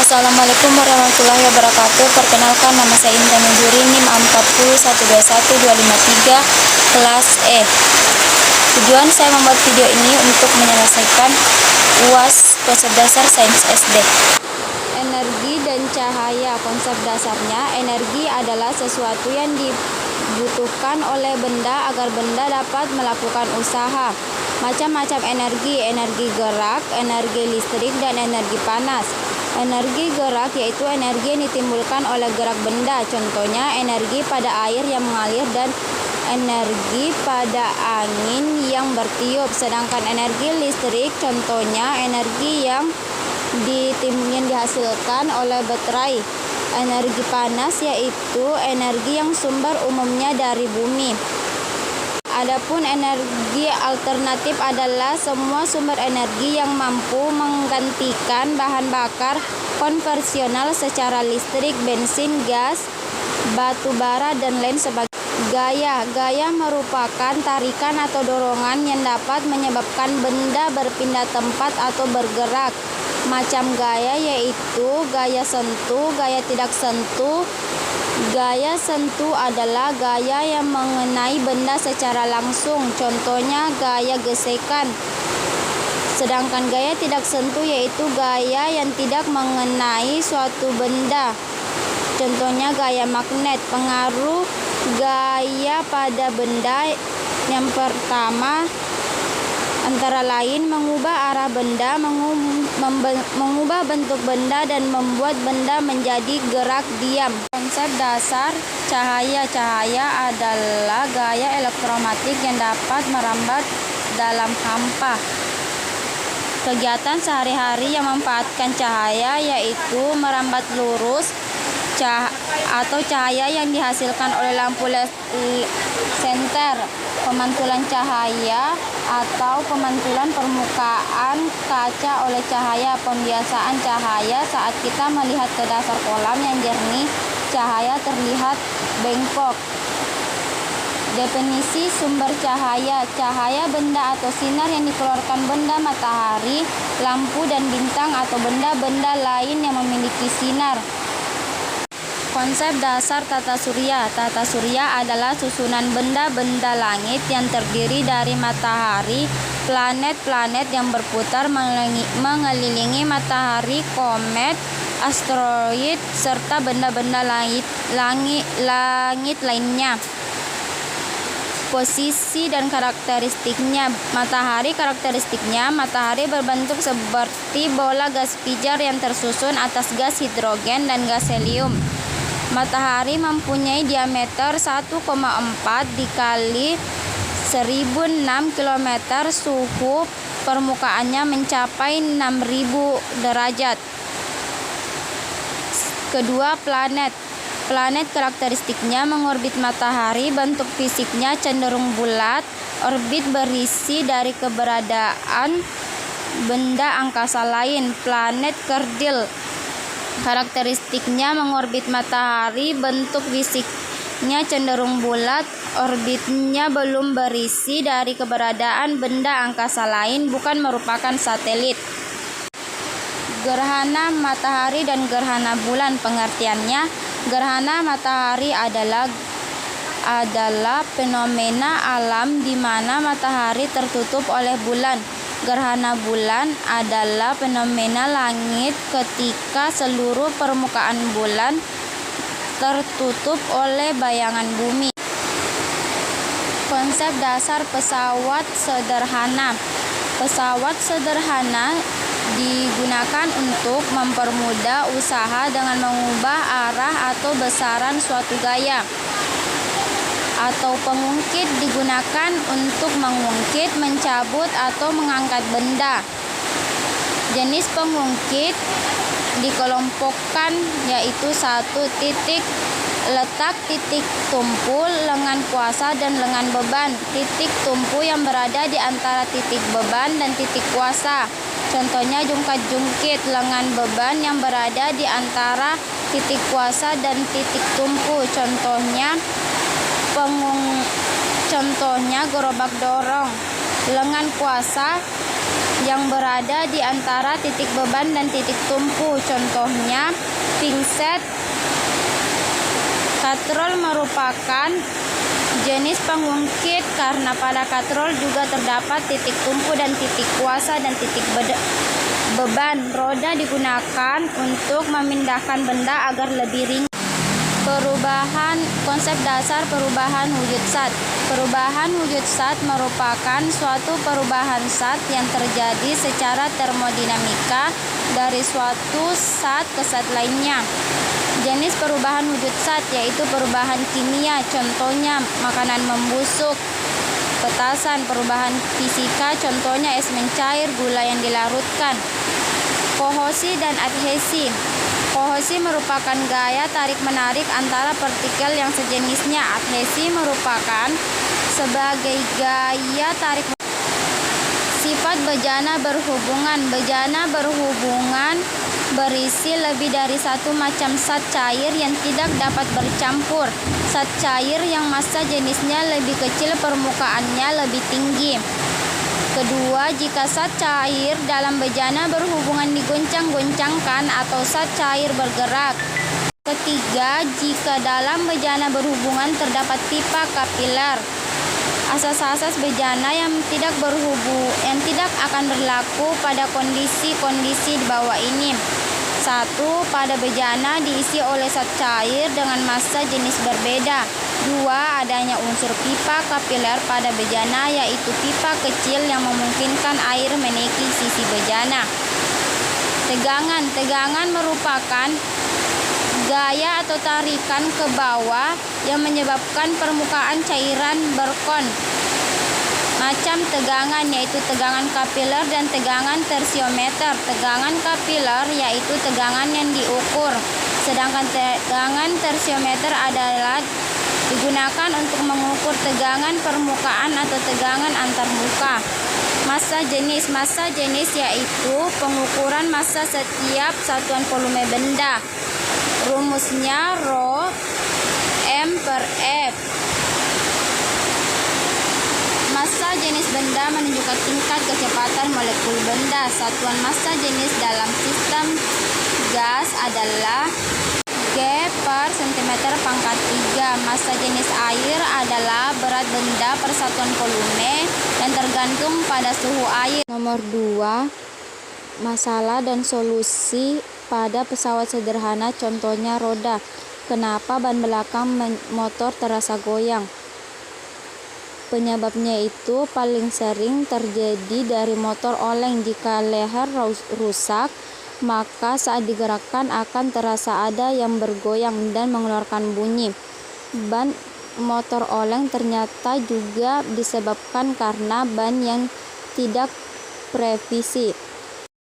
Assalamualaikum warahmatullahi wabarakatuh. Perkenalkan, nama saya Intan Nujuri, NIM 4012123 kelas E. Tujuan saya membuat video ini untuk menyelesaikan UAS konsep dasar sains SD. Energi dan cahaya. Konsep dasarnya, energi adalah sesuatu yang dibutuhkan oleh benda agar benda dapat melakukan usaha. Macam-macam energi gerak, energi listrik, dan energi panas. Energi gerak yaitu energi yang ditimbulkan oleh gerak benda, contohnya energi pada air yang mengalir dan energi pada angin yang bertiup. Sedangkan energi listrik contohnya energi yang dihasilkan oleh baterai. Energi panas yaitu energi yang sumber umumnya dari bumi. Adapun energi alternatif adalah semua sumber energi yang mampu menggantikan bahan bakar konvensional secara listrik, bensin, gas, batu bara, dan lain sebagainya. Gaya merupakan tarikan atau dorongan yang dapat menyebabkan benda berpindah tempat atau bergerak. Macam gaya yaitu gaya sentuh, gaya tidak sentuh. Gaya sentuh adalah gaya yang mengenai benda secara langsung, contohnya gaya gesekan. Sedangkan gaya tidak sentuh yaitu gaya yang tidak mengenai suatu benda, contohnya gaya magnet. Pengaruh gaya pada benda yang pertama antara lain mengubah arah benda, mengubah bentuk benda, dan membuat benda menjadi gerak diam. Konsep dasar cahaya. Cahaya adalah gaya elektromagnetik yang dapat merambat dalam hampa. Kegiatan sehari-hari yang memanfaatkan cahaya yaitu merambat lurus atau cahaya yang dihasilkan oleh lampu senter, pemantulan cahaya atau pemantulan permukaan kaca oleh cahaya. Pembiasaan cahaya saat kita melihat ke dasar kolam yang jernih, cahaya terlihat bengkok. Definisi sumber cahaya. Cahaya benda atau sinar yang dikeluarkan benda matahari, lampu, dan bintang atau benda-benda lain yang memiliki sinar. Konsep dasar tata surya. Tata surya adalah susunan benda-benda langit yang terdiri dari matahari, planet-planet yang berputar mengelilingi matahari, komet, asteroid, serta benda-benda langit lainnya. Posisi dan karakteristiknya. Karakteristiknya, matahari berbentuk seperti bola gas pijar yang tersusun atas gas hidrogen dan gas helium. Matahari mempunyai diameter 1,4 dikali 1006 km. Suhu permukaannya mencapai 6000 derajat. Kedua, planet. Planet karakteristiknya mengorbit matahari, bentuk fisiknya cenderung bulat, orbit berisi dari keberadaan benda angkasa lain. Planet kerdil. Karakteristiknya mengorbit matahari, bentuk fisiknya cenderung bulat, orbitnya belum berisi dari keberadaan benda angkasa lain, bukan merupakan satelit. Gerhana matahari dan gerhana bulan. Pengertiannya, gerhana matahari adalah fenomena alam di mana matahari tertutup oleh bulan. Gerhana bulan adalah fenomena langit ketika seluruh permukaan bulan tertutup oleh bayangan bumi. Konsep dasar pesawat sederhana. Pesawat sederhana digunakan untuk mempermudah usaha dengan mengubah arah atau besaran suatu gaya. Atau pengungkit digunakan untuk mengungkit, mencabut, atau mengangkat benda. Jenis pengungkit dikelompokkan yaitu 1. Titik letak, titik tumpu, lengan kuasa, dan lengan beban. Titik tumpu yang berada di antara titik beban dan titik kuasa, contohnya jungkat-jungkit. Lengan beban yang berada di antara titik kuasa dan titik tumpu, contohnya gerobak dorong. Lengan kuasa yang berada di antara titik beban dan titik tumpu. Contohnya, pingset. Katrol merupakan jenis pengungkit karena pada katrol juga terdapat titik tumpu dan titik kuasa dan titik beban. Roda digunakan untuk memindahkan benda agar lebih ringan. Konsep dasar perubahan wujud zat. Perubahan wujud zat merupakan suatu perubahan zat yang terjadi secara termodinamika dari suatu zat ke zat lainnya. Jenis perubahan wujud zat yaitu perubahan kimia, contohnya makanan membusuk. Petasan. Perubahan fisika, contohnya es mencair, gula yang dilarutkan. Kohosi dan adhesi. Kohosi merupakan gaya tarik-menarik antara partikel yang sejenisnya. Adhesi merupakan sebagai gaya tarik. Sifat bejana berhubungan. Bejana berhubungan berisi lebih dari satu macam zat cair yang tidak dapat bercampur. Zat cair yang massa jenisnya lebih kecil, permukaannya lebih tinggi. Kedua, jika zat cair dalam bejana berhubungan digoncang-goncangkan atau zat cair bergerak. Ketiga, jika dalam bejana berhubungan terdapat pipa kapiler. Asas-asas bejana yang tidak akan berlaku pada kondisi-kondisi di bawah ini. 1. Pada bejana diisi oleh zat cair dengan massa jenis berbeda. 2. Adanya unsur pipa kapiler pada bejana, yaitu pipa kecil yang memungkinkan air menaiki sisi bejana. Tegangan. Tegangan merupakan gaya atau tarikan ke bawah yang menyebabkan permukaan cairan berkon. Macam tegangan yaitu tegangan kapiler dan tegangan tersiometer. Tegangan kapiler yaitu tegangan yang diukur, sedangkan tegangan tersiometer adalah digunakan untuk mengukur tegangan permukaan atau tegangan antarmuka. Massa jenis. Massa jenis yaitu pengukuran massa setiap satuan volume benda. Rumusnya Rho M per F. Massa jenis benda menunjukkan tingkat kecepatan molekul benda. Satuan massa jenis dalam sistem gas adalah G per cm pangkat 3. Massa jenis air adalah berat benda per satuan volume dan tergantung pada suhu air. Nomor 2. Masalah dan solusi pada pesawat sederhana, contohnya roda. Kenapa ban belakang motor terasa goyang? Penyebabnya itu paling sering terjadi dari motor oleng. Jika leher rusak, maka saat digerakkan akan terasa ada yang bergoyang dan mengeluarkan bunyi. Ban motor oleng ternyata juga disebabkan karena ban yang tidak presisi.